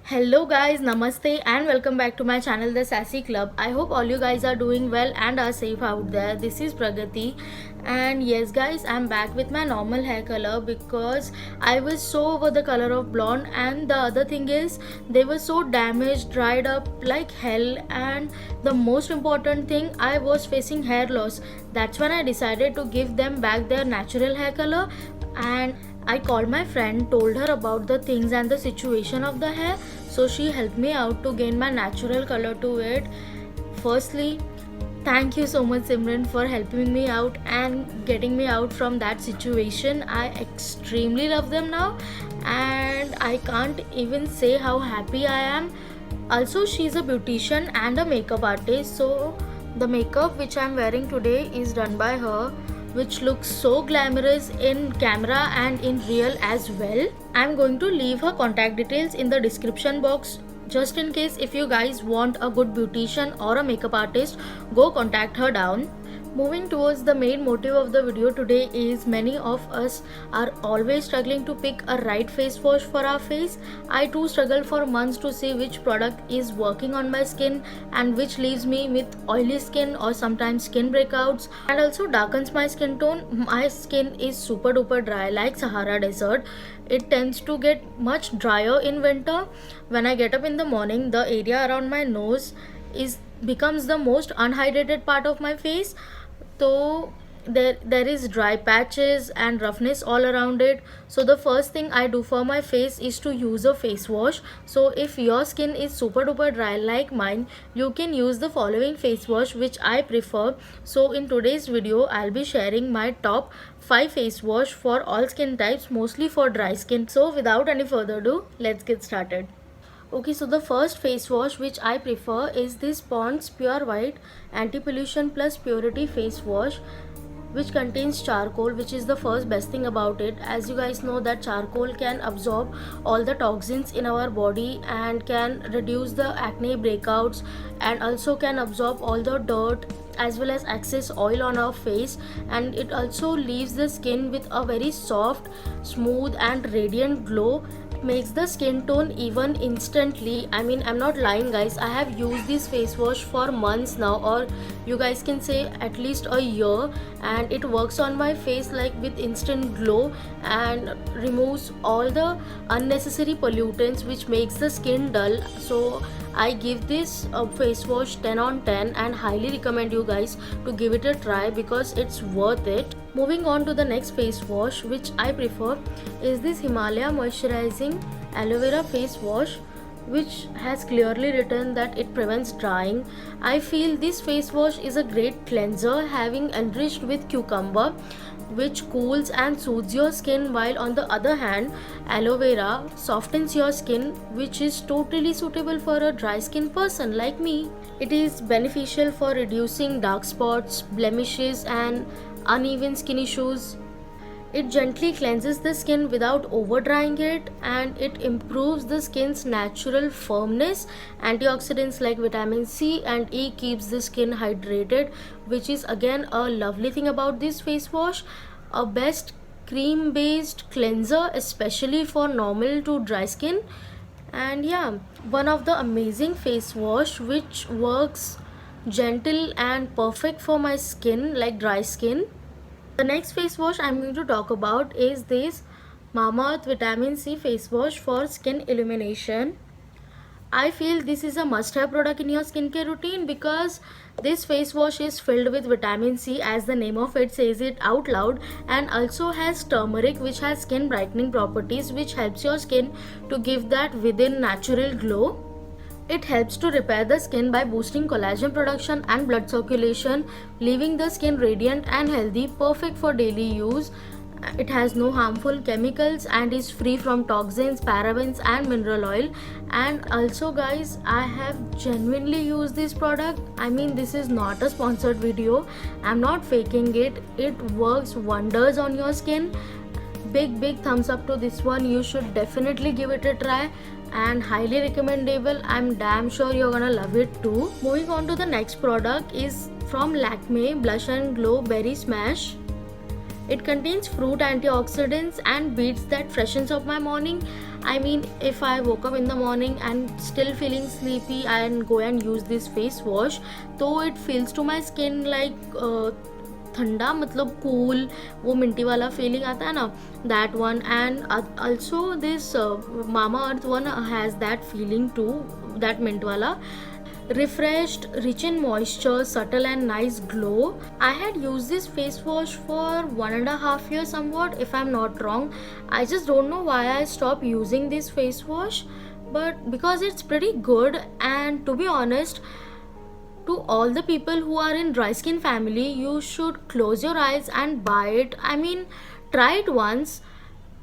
Hello guys, namaste and welcome back to my channel The Sassy Club. I hope all you guys are doing well and are safe out there. This is Pragati, and yes guys, I'm back with my normal hair color because I was so over the color of blonde, and the other thing is they were so damaged, dried up like hell, and the most important thing, I was facing hair loss. That's when I decided to give them back their natural hair color. And I called my friend, told her about the things and the situation of the hair, so she helped me out to gain my natural color to it. Firstly, thank you so much, Simran, for helping me out and getting me out from that situation. I extremely love them now, and I can't even say how happy I am. Also, she's a beautician and a makeup artist, so the makeup which I'm wearing today is done by her, which looks so glamorous in camera and in real as well. I'm going to leave her contact details in the description box just in case if you guys want a good beautician or a makeup artist, go contact her down. Moving towards the main motive of the video today is many of us are always struggling to pick a right face wash for our face. I too struggle for months to see which product is working on my skin and which leaves me with oily skin or sometimes skin breakouts and also darkens my skin tone. My skin is super duper dry like Sahara Desert. It tends to get much drier in winter. When I get up in the morning, the area around my nose is becomes the most unhydrated part of my face, so there is dry patches and roughness all around it. So the first thing I do for my face is to use a face wash. So if your skin is super duper dry like mine, you can use the following face wash which I prefer. So in today's video I'll be sharing my top 5 face wash for all skin types, mostly for dry skin. So without any further ado, let's get started. Okay, so the first face wash which I prefer is this Pond's Pure White Anti-Pollution Plus Purity Face Wash, which contains charcoal, which is the first best thing about it. As you guys know that charcoal can absorb all the toxins in our body and can reduce the acne breakouts, and also can absorb all the dirt as well as excess oil on our face, and it also leaves the skin with a very soft, smooth and radiant glow. Makes the skin tone even instantly. I mean, I'm not lying guys, I have used this face wash for months now, or you guys can say at least a year, and it works on my face like with instant glow and removes all the unnecessary pollutants which makes the skin dull. So I give this face wash 10 on 10 and highly recommend you guys to give it a try because it's worth it. Moving on to the next face wash which I prefer is this Himalaya Moisturizing Aloe Vera Face Wash, which has clearly written that it prevents drying. I feel this face wash is a great cleanser, having enriched with cucumber, which cools and soothes your skin, while on the other hand aloe vera softens your skin, which is totally suitable for a dry skin person like me. It is beneficial for reducing dark spots, blemishes and uneven skin issues. It gently cleanses the skin without over drying it, and it improves the skin's natural firmness. Antioxidants like vitamin C and E keeps the skin hydrated, which is again a lovely thing about this face wash. A best cream based cleanser especially for normal to dry skin. And yeah, one of the amazing face wash which works gentle and perfect for my skin like dry skin. The next face wash I'm going to talk about is this Mamaearth Vitamin C face wash for skin illumination. I feel this is a must-have product in your skincare routine because this face wash is filled with vitamin C, as the name of it says it out loud, and also has turmeric, which has skin brightening properties, which helps your skin to give that within natural glow. It helps to repair the skin by boosting collagen production and blood circulation, leaving the skin radiant and healthy, perfect for daily use. It has no harmful chemicals and is free from toxins, parabens and mineral oil. And also guys, I have genuinely used this product. I mean, this is not a sponsored video, I'm not faking it. It works wonders on your skin. Big thumbs up to this one. You should definitely give it a try and highly recommendable. I'm damn sure you're gonna love it too. Moving on to the next product is from Lakme Blush and Glow Berry Smash. It contains fruit antioxidants and beads that freshens up my morning. I mean, if I woke up in the morning and still feeling sleepy and go and use this face wash, though it feels to my skin like ठंडा मतलब cool वो Minty वाला feeling आता है ना, that one. And also this Mamaearth one has that feeling too, that mint वाला. Refreshed, rich in moisture, subtle and nice glow. I had used this face wash for 1.5 years somewhat, if I'm not wrong. I just don't know why I stopped using this face wash, but because it's pretty good. And to be honest, to all the people who are in dry skin family, you should close your eyes and buy it. I mean, try it once.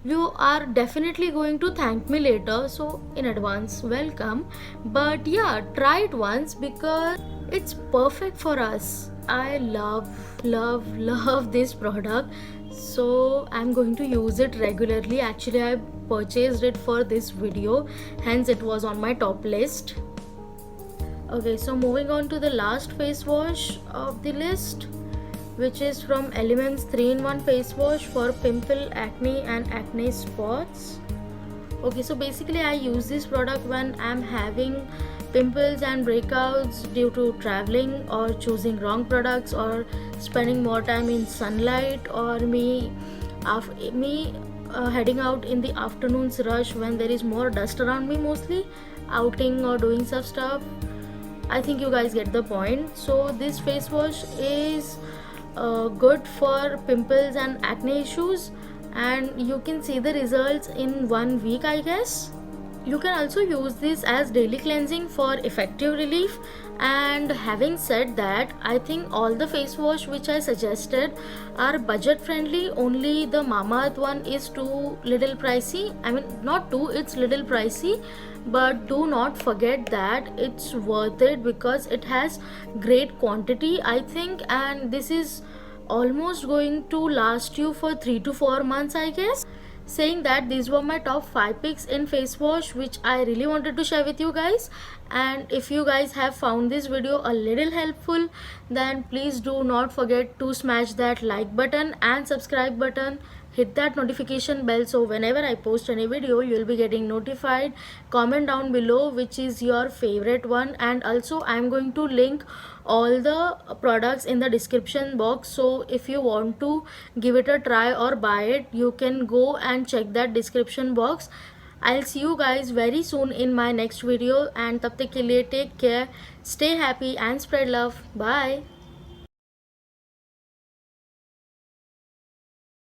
You are definitely going to thank me later, so in advance welcome. But yeah, try it once because it's perfect for us. I love this product, so I'm going to use it regularly. Actually, I purchased it for this video, hence it was on my top list. Okay, so moving on to the last face wash of the list, which is from Elements 3-in-1 face wash for pimple, acne and acne spots. Okay, so basically I use this product when I'm having pimples and breakouts due to traveling or choosing wrong products or spending more time in sunlight, or me heading out in the afternoon's rush when there is more dust around me, mostly outing or doing such stuff. I think you guys get the point. So this face wash is good for pimples and acne issues, and you can see the results in 1 week, I guess. You can also use this as daily cleansing for effective relief. And having said that, I think all the face wash which I suggested are budget friendly. Only the Mamaearth one is too little pricey. I mean, not too, it's little pricey, but do not forget that it's worth it because it has great quantity, I think, and this is almost going to last you for 3 to 4 months, I guess. Saying that, these were my top 5 picks in face wash which I really wanted to share with you guys. And if you guys have found this video a little helpful, then please do not forget to smash that like button and subscribe button. Hit that notification bell so whenever I post any video, you'll be getting notified. Comment down below which is your favorite one, and also I'm going to link all the products in the description box, so if you want to give it a try or buy it, you can go and check that description box. I'll see you guys very soon in my next video, and tab tak ke liye take care, stay happy and spread love. Bye.